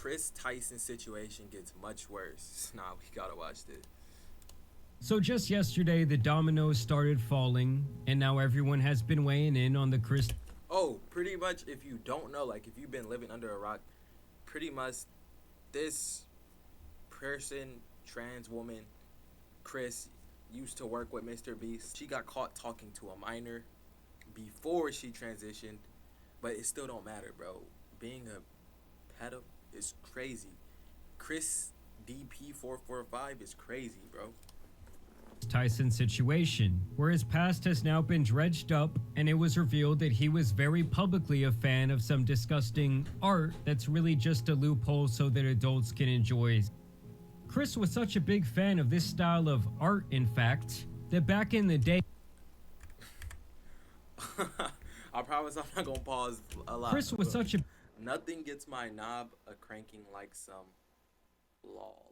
Kris Tyson situation gets much worse. Nah, we gotta watch this. So just yesterday, the dominoes started falling, and now everyone has been weighing in on the Kris. Oh, pretty much if you don't know, like if you've been living under a rock, pretty much this person, trans woman, Kris, used to work with MrBeast. She got caught talking to a minor before she transitioned, but it still don't matter, bro. Being a pedo is crazy. Kris DP445 is crazy, bro. Tyson situation, where his past has now been dredged up, and it was revealed that he was very publicly a fan of some disgusting art that's really just a loophole so that adults can enjoy. Kris was such a big fan of this style of art, in fact, that back in the day, I promise I'm not gonna pause a lot. Kris was such a Nothing gets my knob a cranking like some lol.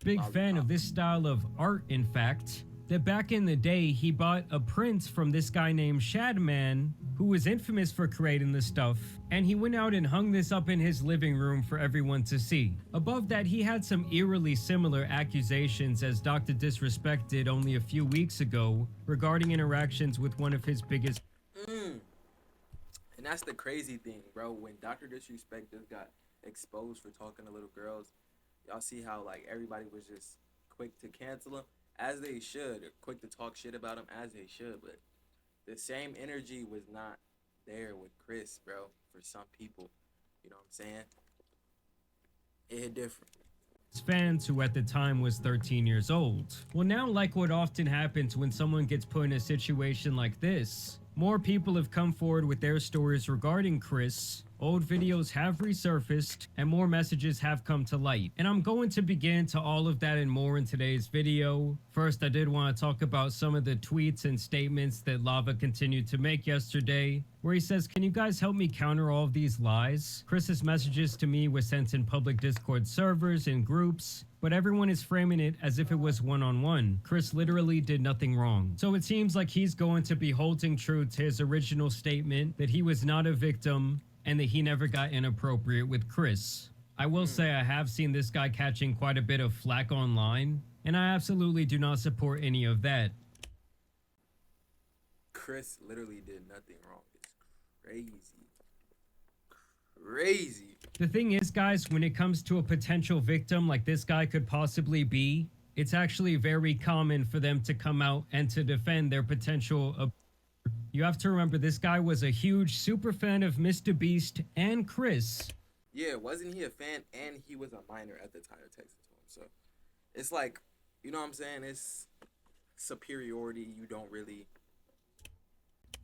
big fan of this style of art, in fact, that back in the day he bought a print from this guy named Shadman, who was infamous for creating this stuff, and he went out and hung this up in his living room for everyone to see. Above that, he had some eerily similar accusations as Dr. Disrespect did only a few weeks ago regarding interactions with one of his biggest. And that's the crazy thing, bro. When Dr. Disrespect just got exposed for talking to little girls, y'all see how like everybody was just quick to cancel him, as they should, or quick to talk shit about him, as they should. But the same energy was not there with Kris, bro. For some people, you know what I'm saying? It hit different. Fans who at the time was 13 years old. Well, now, like what often happens when someone gets put in a situation like this, more people have come forward with their stories regarding Kris. Old videos have resurfaced and more messages have come to light. And I'm going to begin to all of that and more in today's video. First, I did want to talk about some of the tweets and statements that Lava continued to make yesterday, where he says, "Can you guys help me counter all of these lies? Kris's messages to me were sent in public Discord servers and groups, but everyone is framing it as if it was one-on-one. Kris literally did nothing wrong." So it seems like he's going to be holding true to his original statement that he was not a victim and that he never got inappropriate with Kris. I will say I have seen this guy catching quite a bit of flack online, and I absolutely do not support any of that. Kris literally did nothing wrong. It's crazy. Crazy. The thing is, guys, when it comes to a potential victim like this guy could possibly be, it's actually very common for them to come out and to defend their potential. You have to remember, this guy was a huge super fan of MrBeast and Kris. Yeah, wasn't he a fan? And he was a minor at the time of texting to him. So it's like, you know what I'm saying? It's superiority. You don't really.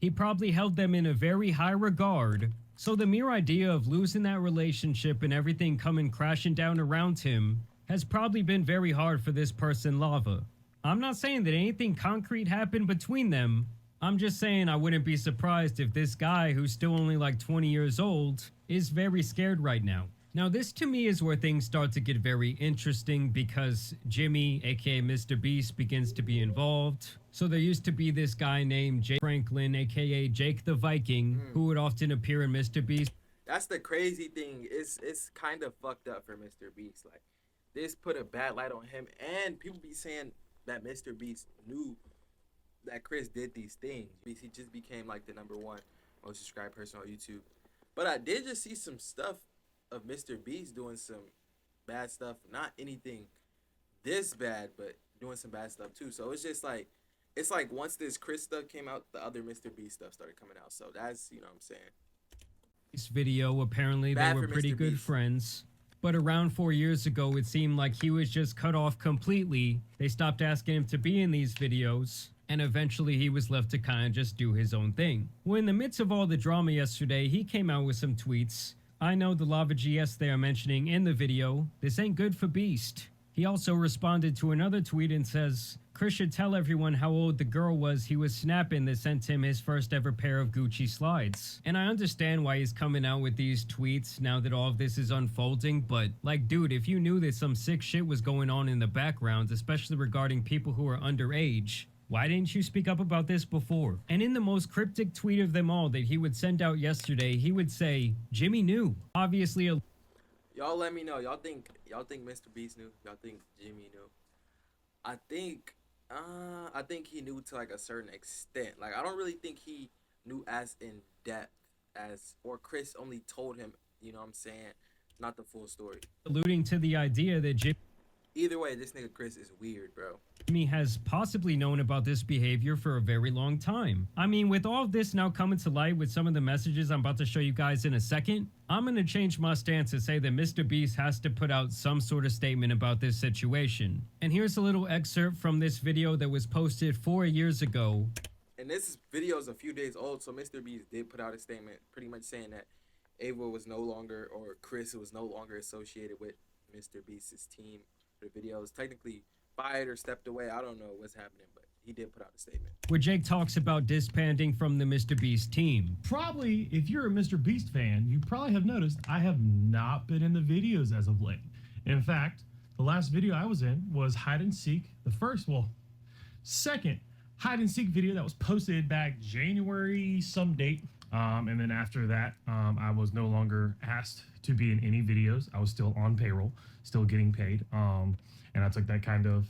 He probably held them in a very high regard. So the mere idea of losing that relationship and everything coming crashing down around him has probably been very hard for this person, Lava. I'm not saying that anything concrete happened between them. I'm just saying I wouldn't be surprised if this guy, who's still only like 20 years old, is very scared right now. Now, this to me is where things start to get very interesting, because Jimmy, aka MrBeast, begins to be involved. So there used to be this guy named Jake Franklin, aka Jake the Viking, who would often appear in MrBeast. That's the crazy thing. It's kind of fucked up for MrBeast. Like, this put a bad light on him, and people be saying that MrBeast knew that Kris did these things. He just became like the #1 most subscribed person on YouTube. But I did just see some stuff of MrBeast doing some bad stuff. Not anything this bad, but doing some bad stuff too. So it's just like, it's like once this Kris stuff came out, the other MrBeast stuff started coming out. So that's, you know what I'm saying. This video, apparently they were pretty good friends. But around 4 years ago, it seemed like he was just cut off completely. They stopped asking him to be in these videos, and eventually he was left to kind of just do his own thing. Well, in the midst of all the drama yesterday, he came out with some tweets. I know the Lava GS they are mentioning in the video, this ain't good for Beast. He also responded to another tweet and says, Kris should tell everyone how old the girl was he was snapping that sent him his first ever pair of Gucci slides. And I understand why he's coming out with these tweets now that all of this is unfolding, but like, dude, if you knew that some sick shit was going on in the background, especially regarding people who are underage, why didn't you speak up about this before? And in the most cryptic tweet of them all that he would send out yesterday, he would say, Jimmy knew. Obviously Y'all let me know. Y'all think Mr. Beast knew? Y'all think Jimmy knew? I think I think he knew to like a certain extent. Like I don't really think he knew as in depth as or Kris only told him, you know what I'm saying? Not the full story. alluding to the idea that Either way, this nigga Kris is weird, bro. Jimmy has possibly known about this behavior for a very long time. I mean, with all of this now coming to light with some of the messages I'm about to show you guys in a second, I'm going to change my stance and say that MrBeast has to put out some sort of statement about this situation. And here's a little excerpt from this video that was posted 4 years ago. And this video is a few days old, so MrBeast did put out a statement pretty much saying that Ava was no longer, or Kris was no longer associated with MrBeast's team. The video is technically fired or stepped away. I don't know what's happening, but he did put out a statement Where Jake talks about disbanding from the MrBeast team. Probably, if you're a MrBeast fan, you probably have noticed I have not been in the videos as of late. In fact, the last video I was in was hide and seek. Second hide and seek video that was posted back January some date. And then after that, I was no longer asked to be in any videos. I was still on payroll, still getting paid. And I took that kind of,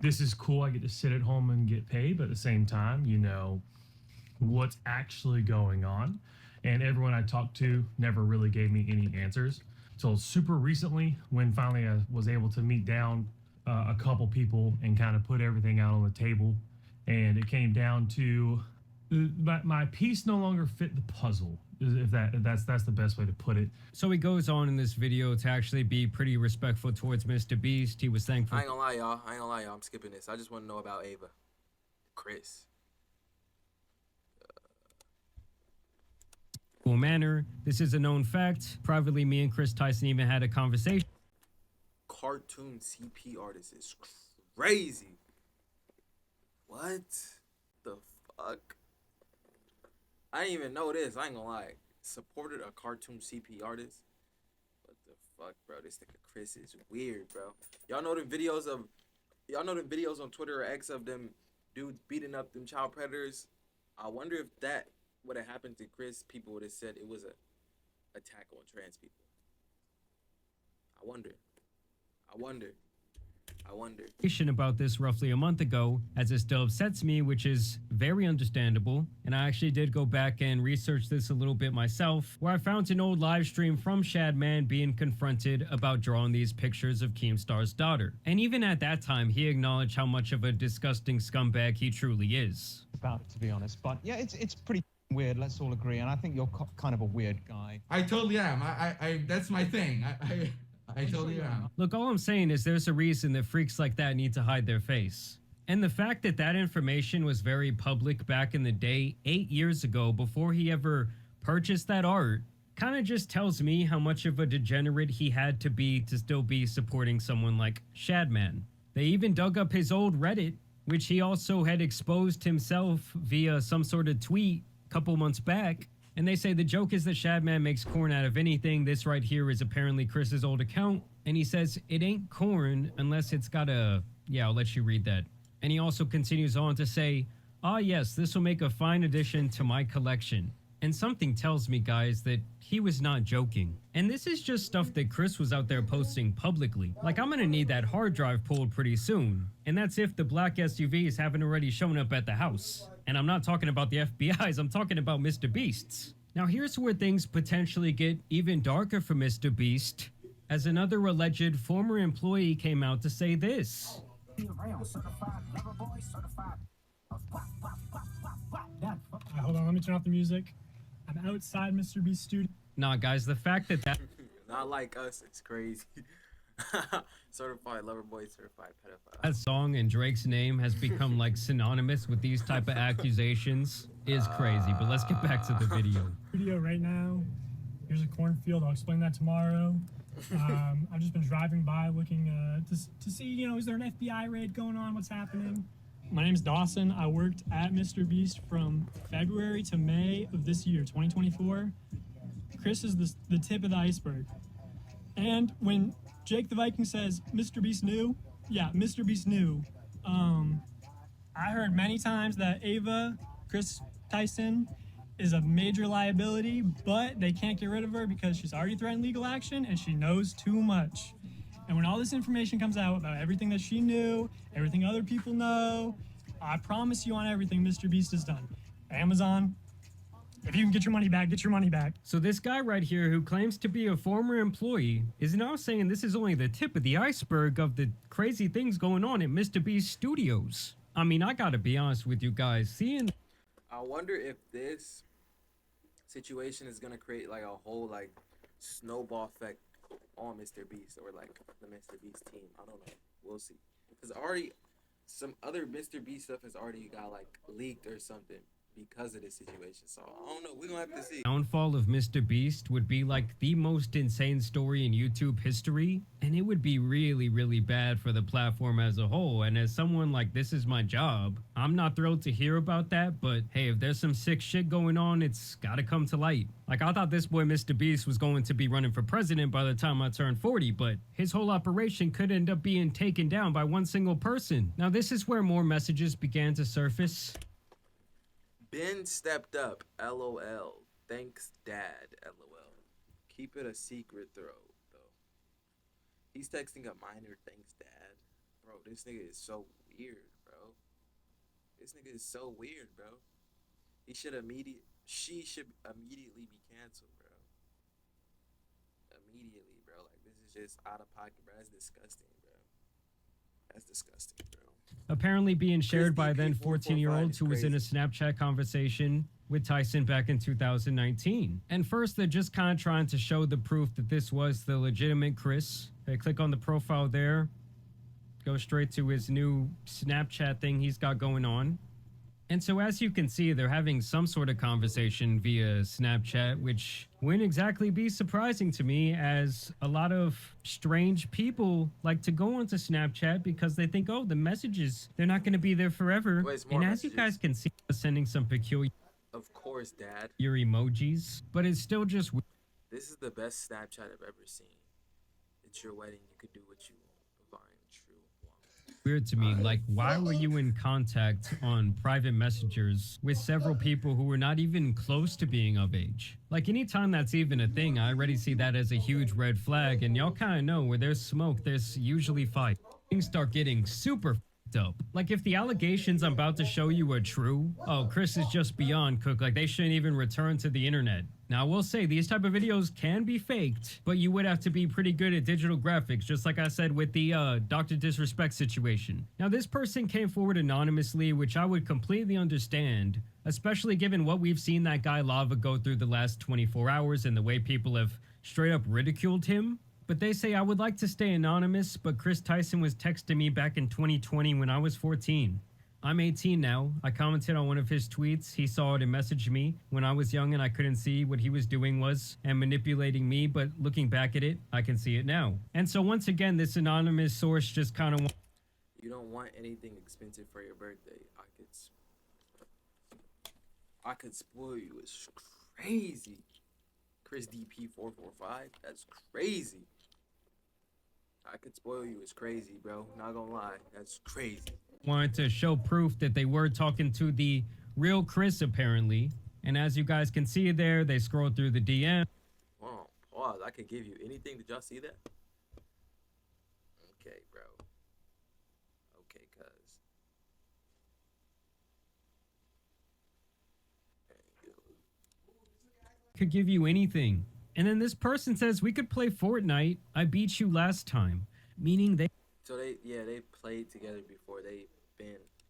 this is cool, I get to sit at home and get paid, but at the same time, you know, what's actually going on. And everyone I talked to never really gave me any answers. So super recently, when finally I was able to meet down a couple people and kind of put everything out on the table, and it came down to my piece no longer fit the puzzle, if that's the best way to put it. So he goes on in this video to actually be pretty respectful towards MrBeast. He was thankful. I ain't gonna lie, y'all. I'm skipping this. I just want to know about Ava. Kris. Cool manner. This is a known fact. Privately, me and Kris Tyson even had a conversation. Cartoon CP artist is crazy. What the fuck? I didn't even know this. I ain't gonna lie. Supported a cartoon CP artist. What the fuck, bro? This nigga Kris is weird, bro. Y'all know the videos on Twitter or X of them dudes beating up them child predators? I wonder if that would have happened to Kris, people would have said it was a attack on trans people. I wonder. About this roughly a month ago, as it still upsets me, which is very understandable. And I actually did go back and research this a little bit myself, where I found an old live stream from Shadman being confronted about drawing these pictures of Keemstar's daughter. And even at that time, he acknowledged how much of a disgusting scumbag he truly is. About it, to be honest, but yeah, it's pretty weird. Let's all agree, and I think you're kind of a weird guy. I totally am. I that's my thing. I totally am. Look, all I'm saying is there's a reason that freaks like that need to hide their face. And the fact that that information was very public back in the day, 8 years ago, before he ever purchased that art, kind of just tells me how much of a degenerate he had to still be supporting someone like Shadman. They even dug up his old Reddit, which he also had exposed himself via some sort of tweet a couple months back. And they say the joke is that Shadman makes corn out of anything. This right here is apparently Kris's old account. And he says it ain't corn unless it's got a... Yeah, I'll let you read that. And he also continues on to say, ah yes, this will make a fine addition to my collection. And something tells me, guys, that he was not joking. And this is just stuff that Kris was out there posting publicly. Like, I'm gonna need that hard drive pulled pretty soon. And that's if the black SUVs haven't already shown up at the house. And I'm not talking about the FBI's, I'm talking about MrBeast's. Now here's where things potentially get even darker for MrBeast, as another alleged former employee came out to say this. Hold on, let me turn off the music. I'm outside MrBeast studio. Nah, guys, the fact that Not like us, it's crazy. Certified lover boy, certified pedophile. that song and Drake's name has become like synonymous with these type of accusations is crazy. But let's get back to the video. Studio right now. Here's a cornfield. I'll explain that tomorrow. I've just been driving by looking to see, you know, is there an FBI raid going on? What's happening? My name's Dawson. I worked at MrBeast from February to May of this year, 2024. Kris is the tip of the iceberg. And when Jake the Viking says MrBeast knew, yeah, MrBeast knew. I heard many times that Ava, Kris Tyson, is a major liability, but they can't get rid of her because she's already threatened legal action and she knows too much. And when all this information comes out about everything that she knew, everything other people know, I promise you on everything MrBeast has done. Amazon, if you can get your money back, get your money back. So this guy right here who claims to be a former employee is now saying this is only the tip of the iceberg of the crazy things going on at MrBeast Studios. I mean, I gotta be honest with you guys, seeing... I wonder if this situation is gonna create like a whole like snowball effect on MrBeast or like the MrBeast team. I don't know. We'll see. Because already some other MrBeast stuff has already got like leaked or something because of this situation. So I don't know. We're gonna have to see. Downfall of MrBeast would be like the most insane story in YouTube history, and it would be really, really bad for the platform as a whole. And as someone like, this is my job, I'm not thrilled to hear about that, but hey, if there's some sick shit going on, it's gotta come to light. Like, I thought this boy MrBeast was going to be running for president by the time I turned 40, but his whole operation could end up being taken down by one single person. Now, this is where more messages began to surface. Ben stepped up. LOL. Thanks, Dad. LOL. Keep it a secret, though. He's texting a minor. Thanks, Dad. Bro, this nigga is so weird, bro. This nigga is so weird, bro. She should immediately be canceled, bro. Immediately, bro. Like, this is just out of pocket, bro. That's disgusting, bro. That's disgusting, bro. Apparently being shared by then 445 14-year-olds is who was in a crazy. Snapchat conversation with Tyson back in 2019. And first, they're just kind of trying to show the proof that this was the legitimate Kris. They click on the profile there, go straight to his new Snapchat thing he's got going on. And so as you can see, they're having some sort of conversation via Snapchat, which wouldn't exactly be surprising to me, as a lot of strange people like to go onto Snapchat because they think, oh, the messages, they're not going to be there forever. Wait, it's more And as you messages. guys can see, sending some peculiar Of course, Dad. emojis, but it's still just This is the best Snapchat I've ever seen. It's your wedding. You could do what you want. Divine, true, woman. weird to me. Like, why were you in contact on private messengers with several people who were not even close to being of age? Like, anytime that's even a thing, I already see that as a huge red flag. And y'all kind of know where there's smoke, there's usually fight. Things start getting super f***ed up. Like, if the allegations I'm about to show you are true, oh, Kris is just beyond cooked. Like, they shouldn't even return to the internet. Now, I will say, these type of videos can be faked, but you would have to be pretty good at digital graphics, just like I said with the Dr. Disrespect situation. Now, this person came forward anonymously, which I would completely understand, especially given what we've seen that guy Lava go through the last 24 hours and the way people have straight up ridiculed him. But they say, I would like to stay anonymous, but Kris Tyson was texting me back in 2020 when I was 14. I'm 18 now. I commented on one of his tweets. He saw it and messaged me when I was young and I couldn't see what he was doing was and manipulating me, but looking back at it, I can see it now. And so once again, this anonymous source just kind of... You don't want anything expensive for your birthday. I could spoil you. It's crazy. Kris DP 445. That's crazy. I could spoil you. It's crazy, bro. Not gonna lie. That's crazy. wanted to show proof that they were talking to the real Kris, apparently. And as you guys can see there, they scroll through the DM. Wow. Pause. I could give you anything. Did y'all see that? Okay, bro. Okay, cuz. There you go. Could give you anything. And then this person says, we could play Fortnite. I beat you last time. Meaning So they played together before.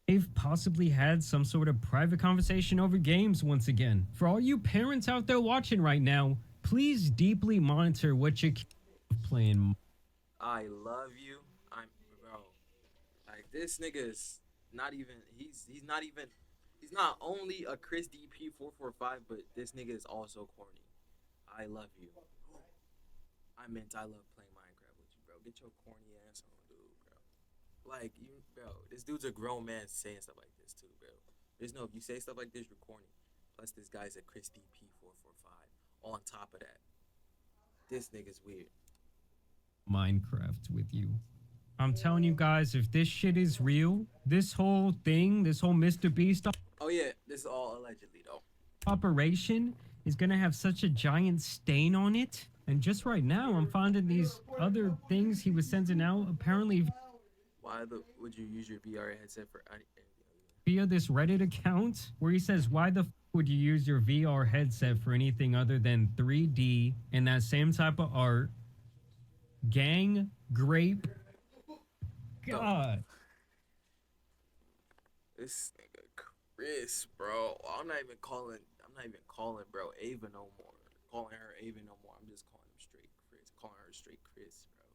they've possibly had some sort of private conversation over games once again. For all you parents out there watching right now, please deeply monitor what your kids are playing. I love you. Bro. Like, this nigga is not even, he's not only a Kris DP 445, but this nigga is also corny. I love you. I love playing Minecraft with you, bro. Get your corny ass on, dude, bro. Like, bro, this dude's a grown man saying stuff like this, too, bro. There's no, if you say stuff like this, you're corny. Plus, this guy's a Kris DP 445. On top of that, this nigga's weird. Minecraft with you. I'm telling you guys, if this shit is real, this whole thing, this whole MrBeast, Oh, yeah, this is all allegedly, though. operation is gonna have such a giant stain on it. And just right now, I'm finding these other things he was sending out apparently Why would you use your VR headset for? via this Reddit account where he says, why the would you use your VR headset for anything other than 3D and that same type of art? Gang, grape. God. This nigga Kris, bro. I'm not even calling bro Ava no more. Calling her Ava no more. I'm just calling him straight Kris. Calling her straight Kris, bro.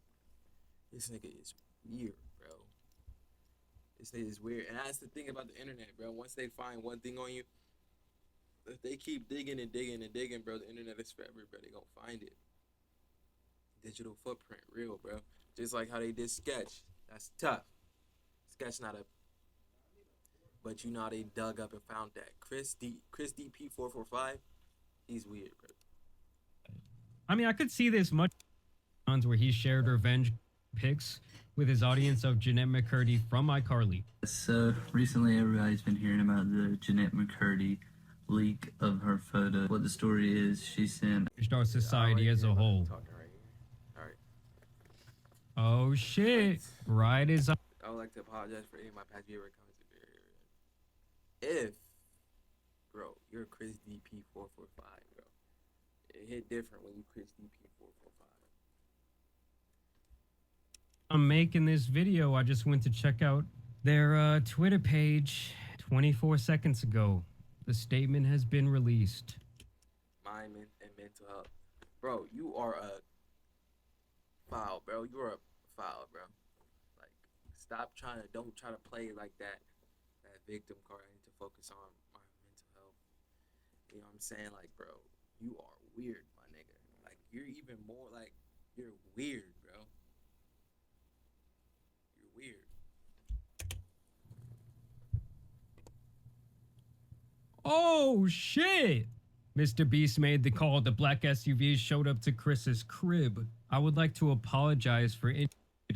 This nigga is weird, bro. This nigga is weird. And that's the thing about the internet, bro. Once they find one thing on you, if they keep digging and digging and digging, bro, the internet is forever, bro. They gonna find it. Digital footprint, real, bro. Just like how they did Sketch. That's tough. Sketch not a... But you know how they dug up and found that. Kris DP445, he's weird, bro. I mean, I could see this much where he shared revenge pics with his audience of Jeanette McCurdy from iCarly. So recently everybody's been hearing about the Jeanette McCurdy leak of her photo. What the story is, she sent Our society as a whole. Alright. Oh shit. Right is up. I would like to apologize for any of my past viewer comments. If, bro, you're Kris DP445, bro. It hit different when you Kris DP445. I'm making this video. I just went to check out their Twitter page 24 seconds ago. The statement has been released. Mind and mental health. Bro, you are a foul, bro. You're a foul, bro. Like, don't try to play like that victim card. I need to focus on my mental health. You know what I'm saying? Like, bro, you are weird, my nigga. Like, you're even more like, you're weird, bro. You're weird. Oh shit! MrBeast made the call. The black SUV showed up to Kris's crib. I would like to apologize for it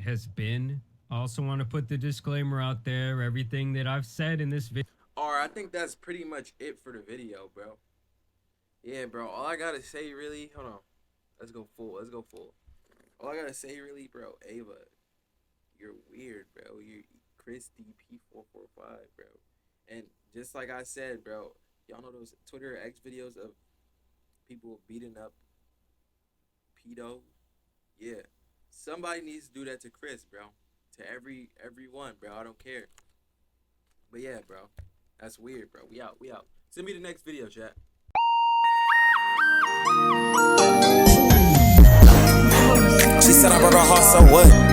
has been. I also want to put the disclaimer out there. Everything that I've said in this video. Alright, I think that's pretty much it for the video, bro. Yeah, bro. All I gotta say, really, hold on. Let's go full. All I gotta say, really, bro, Ava, you're weird, bro. You're Kris DP445, bro. And just like I said, bro, y'all know those Twitter X videos of people beating up pedo? Yeah. Somebody needs to do that to Kris, bro. To everyone, bro. I don't care. But yeah, bro. That's weird, bro. We out. Send me the next video, chat. She said I broke her heart, so what?